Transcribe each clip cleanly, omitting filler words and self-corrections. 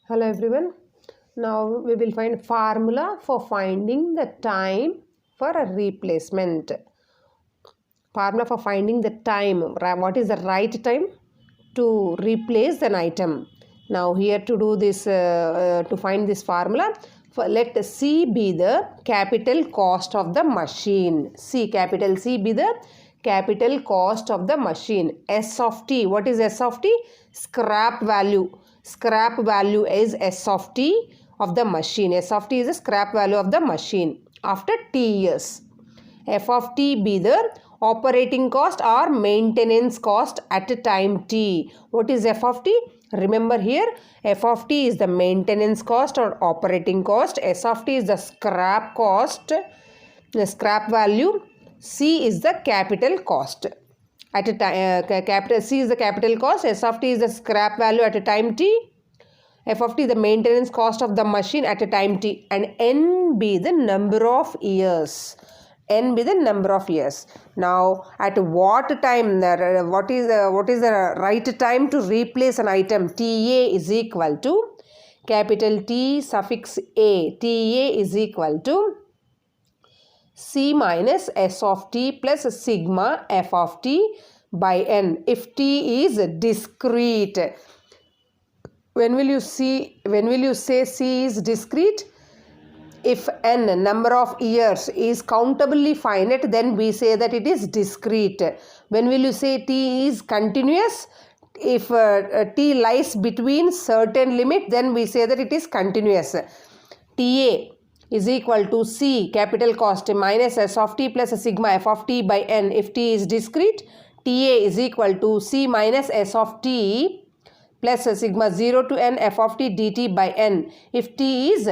Hello everyone. Now we will find formula for finding the time for a replacement. Formula for finding the time. What is the right time to replace an item? Now here to do this, to find this formula, let C be the capital cost of the machine. Capital C be the capital cost of the machine. S of T. What is S of T? Scrap value. Scrap value is S of T of the machine. S of T is the scrap value of the machine after T years. F of T be the operating cost or maintenance cost at a time T. What is F of T? Remember here, F of T is the maintenance cost or operating cost. S of T is the scrap cost, the scrap value. C is the capital cost. At a time, capital C is the capital cost. S of T is the scrap value at a time T. F of T is the maintenance cost of the machine at a time T. And N be the number of years. N be the number of years. Now, at what time, what is the right time to replace an item? TA is equal to capital T suffix A. TA is equal to C minus S of T plus sigma F of T by N. If T is discrete, when will you say C is discrete? If N number of years is countably finite, then we say that it is discrete. When will you say T is continuous? If T lies between certain limit, then we say that it is continuous. TA is equal to C capital cost minus S of T plus sigma F of T by N. If T is discrete, TA is equal to C minus S of T plus sigma 0 to N F of T dt by N. If T is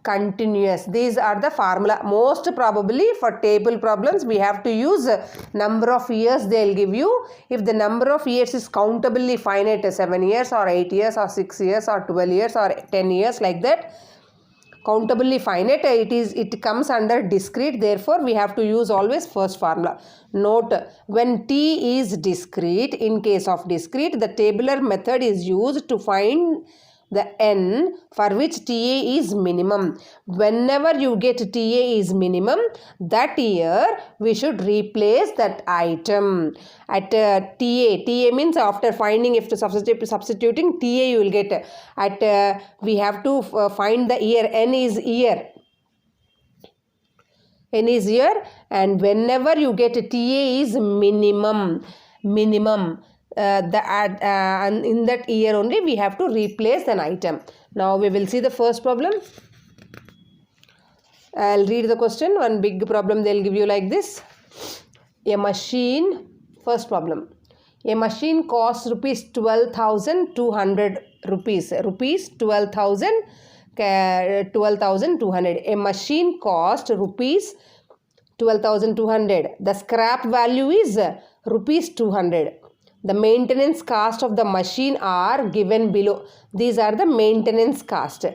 continuous. These are the formula. Most probably for table problems we have to use number of years they will give you. If the number of years is countably finite, 7 years or 8 years or 6 years or 12 years or 10 years like that, countably finite, it comes under discrete. Therefore we have to use always first formula. Note, when T is discrete, in case of discrete, the tabular method is used to find the N for which TA is minimum. Whenever you get TA is minimum, that year we should replace that item. At TA means after finding, if to substituting TA you will get at we have to find the year. N is year. N is year, and whenever you get TA is minimum. In that year only we have to replace an item. Now we will see the first problem. I'll read the question. One big problem they'll give you like this. A machine, first problem. A machine costs rupees 12,200 rupees. Rupees 12,200. A machine cost rupees 12,200. The scrap value is rupees 200. The maintenance cost of the machine are given below. These are the maintenance cost.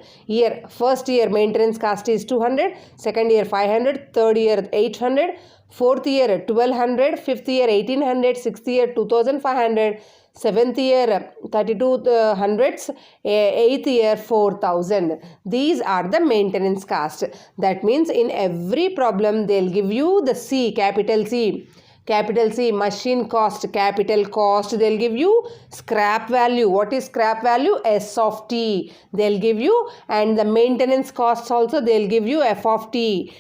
First year maintenance cost is 200, second year 500, third year 800, fourth year 1200, fifth year 1800, sixth year 2500, seventh year 3200, eighth year 4000. These are the maintenance cost. That means in every problem they'll give you the C, capital C. Capital C, machine cost, capital cost, they'll give you scrap value. What is scrap value? S of T, they'll give you, and the maintenance costs also they'll give you F of T.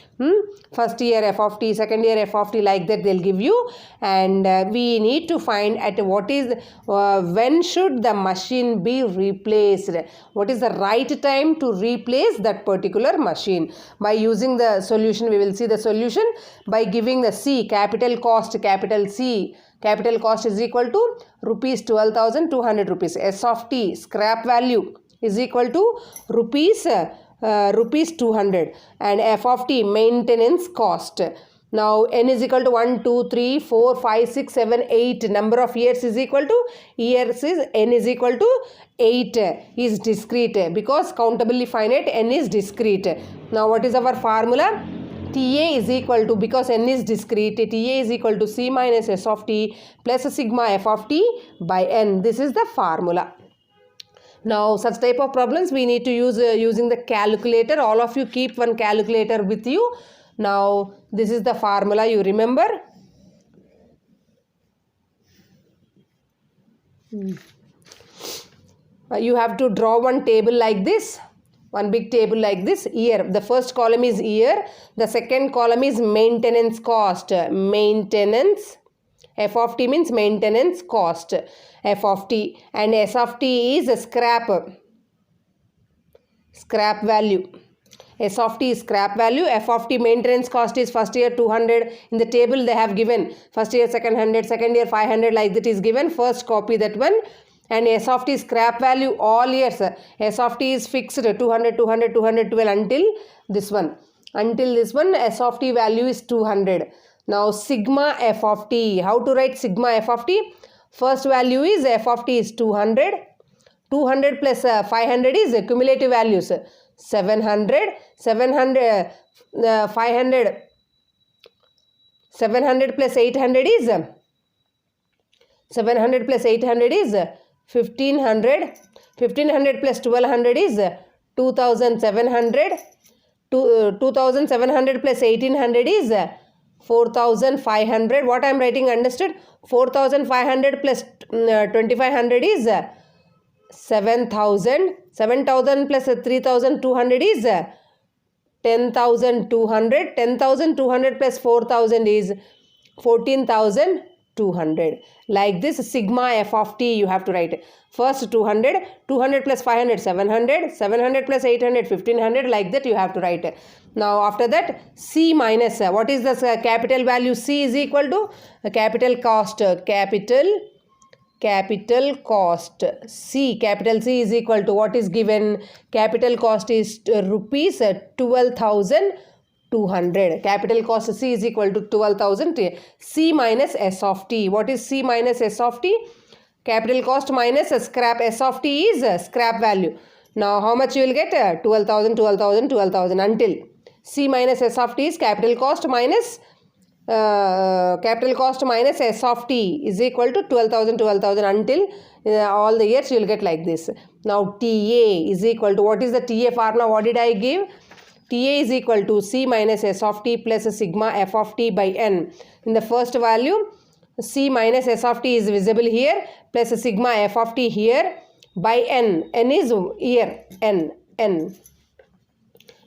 First year F of T, second year F of T, like that they'll give you. And we need to find at what is, when should the machine be replaced? What is the right time to replace that particular machine? By using the solution, we will see the solution by giving the C, capital cost, capital C. Capital cost is equal to rupees 12,200 rupees. S of T, scrap value, is equal to rupees 200, and F of T, maintenance cost. Now N is equal to 1, 2, 3, 4, 5, 6, 7, 8. Number of years is equal to years is N is equal to 8 is discrete, because countably finite N is discrete. Now what is our formula? TA is equal to, because N is discrete, TA is equal to C minus S of T plus sigma F of T by N. This is the formula. Now such type of problems we need to use using the calculator. All of you keep one calculator with you. Now this is the formula, you remember. You have to draw one table like this, one big table like this. Year, the first column is year, the second column is maintenance cost. Maintenance, F of t means maintenance cost, F of t, and S of t is scrap value. S of t is scrap value, F of t maintenance cost is first year 200. In the table they have given first year 200, second year 500, like that is given. First copy that one. And S of t is scrap value all years. S of t is fixed 200, 200, 212 until this one. Until this one S of t value is 200. Now sigma F of t. How to write sigma F of t? First value is F of t is 200. 200 plus 500 is cumulative values. 700, 500, 700 plus 800 is 700 plus 800 is 1500. 1500 plus 1200 is 2700. 2700 plus 1800 is 4500. What I am writing, understood? 4500 plus 2500 is 7000. 7000 plus 3200 is 10,200. 10,200 plus 4,000 is 14,200. Like this, sigma F of t you have to write. First 200, 200 plus 500, 700, 700 plus 800, 1500, like that you have to write. Now after that, C minus, what is the capital value? C is equal to capital cost, capital cost. C, capital C is equal to what is given? Capital cost is rupees 12,200. Capital cost C is equal to 12,000. C minus S of t. What is C minus S of t? Capital cost minus scrap. S of t is scrap value. Now how much you will get? 12,000, 12,000, 12,000 until C minus S of t is capital cost minus S of t is equal to 12,000, 12,000 until all the years you will get like this. Now TA is equal to, what is the TA formula? What did I give? TA is equal to C minus S of t plus sigma F of t by n. In the first value, C minus S of t is visible here, plus sigma F of t here, by n. N is year, n.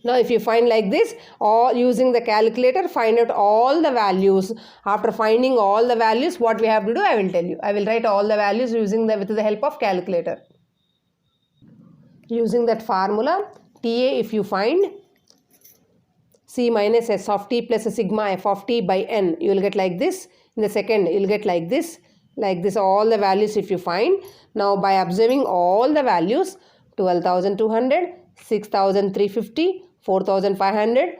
Now if you find like this, or using the calculator, find out all the values. After finding all the values, what we have to do, I will tell you. I will write all the values using with the help of calculator. Using that formula, TA if you find C minus S of t plus sigma F of t by n, you will get like this. In the second, you will get like this, all the values if you find. Now by observing all the values, 12,200, 6,350, 4,500,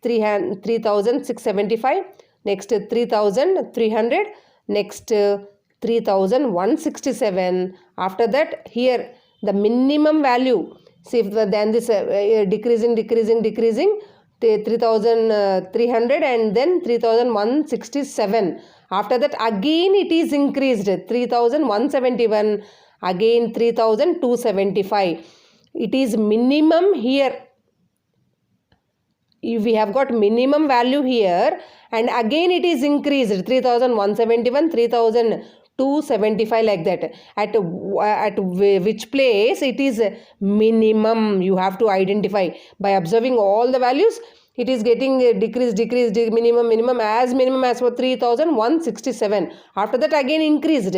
3,675, next 3,300, next 3,167. After that, here the minimum value, see if then this decreasing, 3,300 and then 3,167. After that again it is increased, 3,171, again 3,275. It is minimum here. We have got minimum value here and again it is increased, 3,171, 3,275, like that. At which place it is minimum, you have to identify. By observing all the values, it is getting decreased, minimum as for 3,167. After that again increased.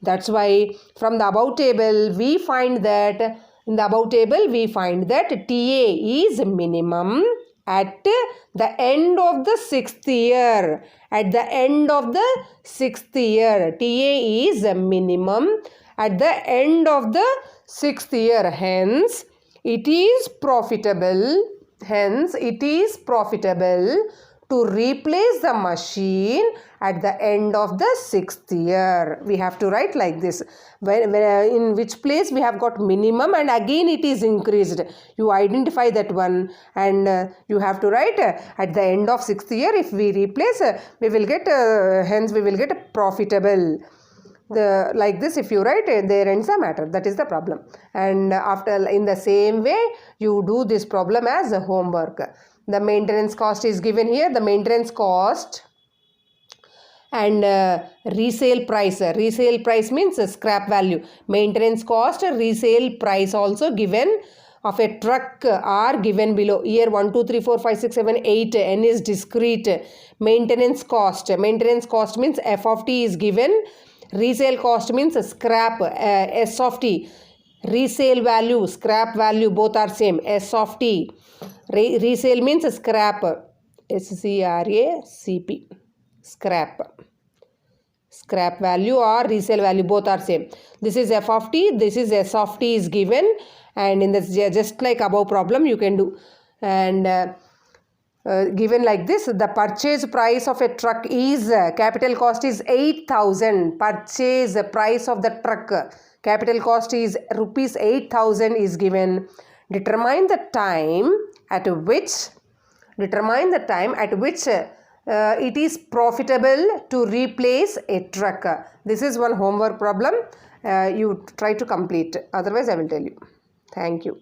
That's why from the above table we find that, TA is minimum at the end of the 6th year. At the end of the 6th year, TA is minimum at the end of the 6th year. Hence, it is profitable. To replace the machine at the end of the 6th year. We have to write like this. In which place we have got minimum and again it is increased. You identify that one and you have to write at the end of 6th year. If we replace, we will get, hence we will get profitable. like this, if you write, there ends the matter. That is the problem. And after, in the same way, you do this problem as a homework. The maintenance cost is given here. The maintenance cost and resale price. Resale price means scrap value. Maintenance cost, resale price also given of a truck are given below. Here 1, 2, 3, 4, 5, 6, 7, 8. N is discrete. Maintenance cost. Maintenance cost means F of T is given. Resale cost means scrap, S of T. Resale value, scrap value, both are same, S of T. Resale means scrap, SCRACP, scrap. Scrap value or resale value, both are same. This is F of T, this is S of T is given, and in this, just like above problem you can do. And given like this, the purchase price of a truck is, capital cost is 8,000. Purchase price of the truck, capital cost is rupees 8,000 is given. Determine the time at which it is profitable to replace a truck. This is one homework problem. You try to complete. Otherwise, I will tell you. Thank you.